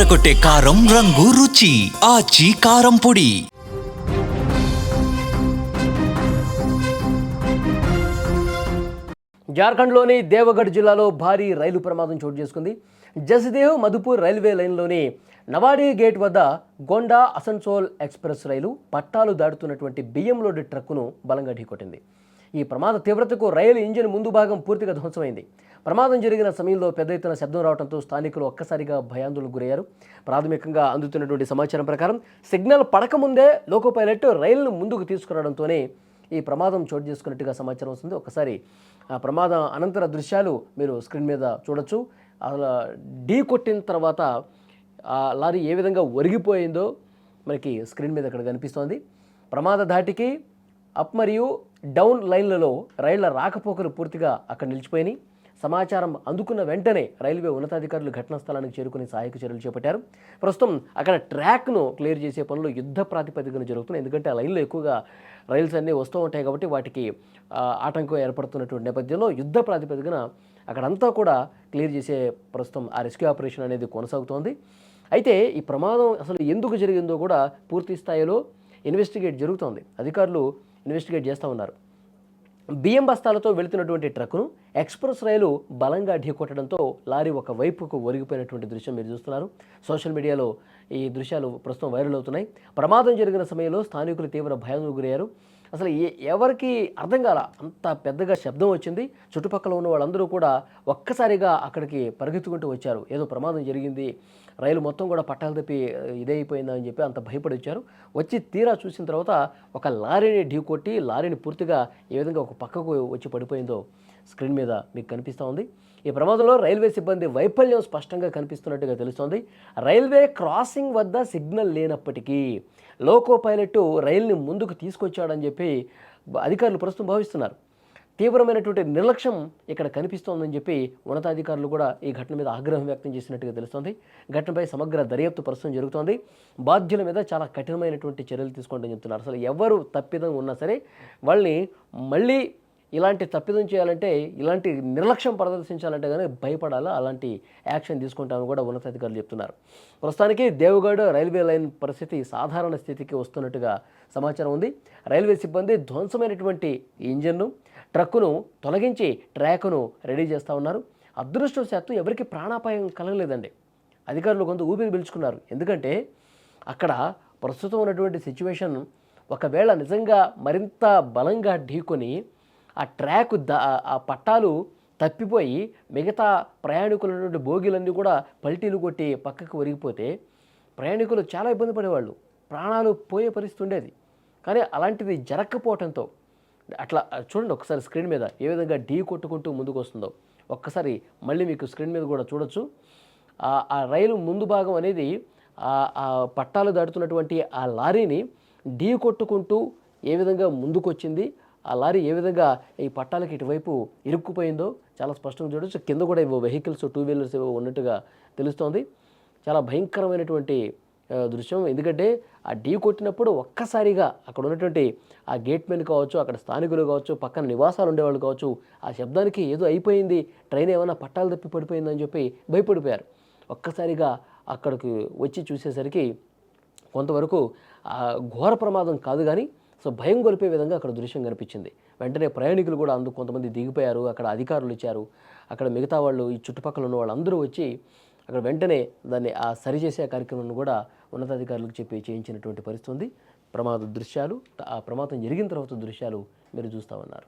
అదరకొట్టే కారం రంగు రుచి ఆచి కారం పొడి. జార్ఖండ్లోని దేవగఢ్ జిల్లాలో భారీ రైలు ప్రమాదం చోటు చేసుకుంది. జస్దేవ్ మధుపూర్ రైల్వే లైన్లోని నవాడి గేట్ వద్ద గోండా అసన్సోల్ ఎక్స్ప్రెస్ రైలు పట్టాలు దాటుతున్నటువంటి బియ్యం లోడ్ ట్రక్కును బలంగా ఢీకొట్టింది. ఈ ప్రమాద తీవ్రతకు రైలు ఇంజిన్ ముందు భాగం పూర్తిగా ధ్వంసమైంది. ప్రమాదం జరిగిన సమయంలో పెద్ద ఎత్తున శబ్దం రావడంతో స్థానికులు ఒక్కసారిగా భయాందోళనకు గురయ్యారు. ప్రాథమికంగా అందుతున్నటువంటి సమాచారం ప్రకారం సిగ్నల్ పడకముందే లోకో పైలట్ రైలును ముందుకు తీసుకురావడంతోనే ఈ ప్రమాదం చోటు చేసుకున్నట్టుగా సమాచారం వస్తుంది. ఒకసారి ఆ ప్రమాదం అనంతర దృశ్యాలు మీరు స్క్రీన్ మీద చూడొచ్చు. అలా ఢీ కొట్టిన తర్వాత ఆ లారీ ఏ విధంగా ఒరిగిపోయిందో మనకి స్క్రీన్ మీద ఇక్కడ కనిపిస్తోంది. ప్రమాద ధాటికి అప్ మరియు డౌన్ లైన్లలో రైళ్ల రాకపోకలు పూర్తిగా అక్కడ నిలిచిపోయినాయి. సమాచారం అందుకున్న వెంటనే రైల్వే ఉన్నతాధికారులు ఘటనా స్థలానికి చేరుకుని సహాయక చర్యలు చేపట్టారు. ప్రస్తుతం అక్కడ ట్రాక్ను క్లియర్ చేసే పనులు యుద్ధ ప్రాతిపదికన జరుగుతున్నాయి. ఎందుకంటే ఆ లైన్లో ఎక్కువగా రైల్స్ అన్నీ వస్తూ ఉంటాయి కాబట్టి వాటికి ఆటంకం ఏర్పడుతున్నటువంటి నేపథ్యంలో యుద్ధ ప్రాతిపదికన అక్కడంతా కూడా క్లియర్ చేసే ప్రస్తుతం ఆ రెస్క్యూ ఆపరేషన్ అనేది కొనసాగుతోంది. అయితే ఈ ప్రమాదం అసలు ఎందుకు జరిగిందో కూడా పూర్తి స్థాయిలో ఇన్వెస్టిగేట్ జరుగుతోంది. అధికారులు ఇన్వెస్టిగేట్ చేస్తూ ఉన్నారు. బియ్యం బస్తాలతో వెళుతున్నటువంటి ట్రక్కును ఎక్స్ప్రెస్ రైలు బలంగా ఢీకొట్టడంతో లారీ ఒక వైపుకు ఒరిగిపోయినటువంటి దృశ్యం మీరు చూస్తున్నారు. సోషల్ మీడియాలో ఈ దృశ్యాలు ప్రస్తుతం వైరల్ అవుతున్నాయి. ప్రమాదం జరిగిన సమయంలో స్థానికులు తీవ్ర భయానికి గురయ్యారు. అసలు ఎవరికి అర్థం కాల, అంత పెద్దగా శబ్దం వచ్చింది. చుట్టుపక్కల ఉన్న వాళ్ళందరూ కూడా ఒక్కసారిగా అక్కడికి పరిగెత్తుకుంటూ వచ్చారు. ఏదో ప్రమాదం జరిగింది, రైలు మొత్తం కూడా పట్టాలు తప్పి ఇదే అయిపోయిందని చెప్పి అంత భయపడి వచ్చారు. వచ్చి తీరా చూసిన తర్వాత ఒక లారీని ఢీకొట్టి లారీని పూర్తిగా ఏ విధంగా ఒక పక్కకు వచ్చి పడిపోయిందో స్క్రీన్ మీద మీకు కనిపిస్తూ ఉంది. ఈ ప్రమాదంలో రైల్వే సిబ్బంది వైఫల్యం స్పష్టంగా కనిపిస్తున్నట్టుగా తెలుస్తోంది. రైల్వే క్రాసింగ్ వద్ద సిగ్నల్ లేనప్పటికీ లోకో పైలట్ రైలుని ముందుకు తీసుకొచ్చాడని చెప్పి అధికారులు ప్రస్తుతం భావిస్తున్నారు. తీవ్రమైనటువంటి నిర్లక్ష్యం ఇక్కడ కనిపిస్తోందని చెప్పి ఉన్నతాధికారులు కూడా ఈ ఘటన మీద ఆగ్రహం వ్యక్తం చేసినట్టుగా తెలుస్తోంది. ఘటనపై సమగ్ర దర్యాప్తు ప్రస్తుతం జరుగుతోంది. బాధ్యుల మీద చాలా కఠినమైనటువంటి చర్యలు తీసుకుంటామని చెప్తున్నారు. అసలు ఎవరు తప్పిదం ఉన్నా సరే వాళ్ళని మళ్ళీ ఇలాంటి తప్పిదం చేయాలంటే, ఇలాంటి నిర్లక్ష్యం ప్రదర్శించాలంటే కానీ భయపడాలా, అలాంటి యాక్షన్ తీసుకుంటామని కూడా ఉన్నతాధికారులు చెప్తున్నారు. ప్రస్తుతానికి దేవగఢ్ రైల్వే లైన్ పరిస్థితి సాధారణ స్థితికి వస్తున్నట్టుగా సమాచారం ఉంది. రైల్వే సిబ్బంది ధ్వంసమైనటువంటి ఇంజన్ను ట్రక్కును తొలగించి ట్రాక్ను రెడీ చేస్తూ ఉన్నారు. అదృష్టవశాత్తు ఎవరికి ప్రాణాపాయం కలగలేదండి. అధికారులు కొంత ఊపిరి పీల్చుకున్నారు. ఎందుకంటే అక్కడ ప్రస్తుతం ఉన్నటువంటి సిచ్యువేషన్ ఒకవేళ నిజంగా మరింత బలంగా ఢీకొని ఆ ట్రాక్ ఆ పట్టాలు తప్పిపోయి మిగతా ప్రయాణికులైనటువంటి బోగీలన్నీ కూడా పల్టీలు కొట్టి పక్కకు ఒరిగిపోతే ప్రయాణికులు చాలా ఇబ్బంది పడేవాళ్ళు, ప్రాణాలు పోయే పరిస్థితి ఉండేది. కానీ అలాంటిది జరగకపోవడంతో అట్లా చూడండి ఒకసారి స్క్రీన్ మీద ఏ విధంగా ఢీ కొట్టుకుంటూ ముందుకు వస్తుందో ఒక్కసారి మళ్ళీ మీకు స్క్రీన్ మీద కూడా చూడొచ్చు. ఆ రైలు ముందు భాగం అనేది ఆ పట్టాలు దాటుతున్నటువంటి ఆ లారీని ఢీ కొట్టుకుంటూ ఏ విధంగా ముందుకు వచ్చింది, ఆ లారీ ఏ విధంగా ఈ పట్టాలకి ఇటువైపు ఇరుక్కుపోయిందో చాలా స్పష్టంగా చూడొచ్చు. కింద కూడా ఏవో వెహికల్స్, టూ వీలర్స్ ఏవో ఉన్నట్టుగా తెలుస్తోంది. చాలా భయంకరమైనటువంటి దృశ్యం. ఎందుకంటే ఆ ఢీ కొట్టినప్పుడు ఒక్కసారిగా అక్కడ ఉన్నటువంటి ఆ గేట్ మెన్ కావచ్చు, అక్కడ స్థానికులు కావచ్చు, పక్కన నివాసాలు ఉండేవాళ్ళు కావచ్చు, ఆ శబ్దానికి ఏదో అయిపోయింది, ట్రైన్ ఏమైనా పట్టాలు తప్పి పడిపోయిందని చెప్పి భయపడిపోయారు. ఒక్కసారిగా అక్కడికి వచ్చి చూసేసరికి కొంతవరకు ఘోర ప్రమాదం కాదు కానీ సో భయం గొలిపే విధంగా అక్కడ దృశ్యం కనిపించింది. వెంటనే ప్రయాణికులు కూడా అందుకు కొంతమంది దిగిపోయారు. అక్కడ అధికారులు ఇచ్చారు. అక్కడ మిగతా వాళ్ళు, ఈ చుట్టుపక్కల ఉన్న వాళ్ళందరూ వచ్చి అక్కడ వెంటనే దాన్ని సరిచేసే కార్యక్రమాన్ని కూడా ఉన్నతాధికారులకు చెప్పి చేయించినటువంటి పరిస్థితి ఉంది. ప్రమాద దృశ్యాలు, ఆ ప్రమాదం జరిగిన తర్వాత దృశ్యాలు మీరు చూస్తూ ఉన్నారు.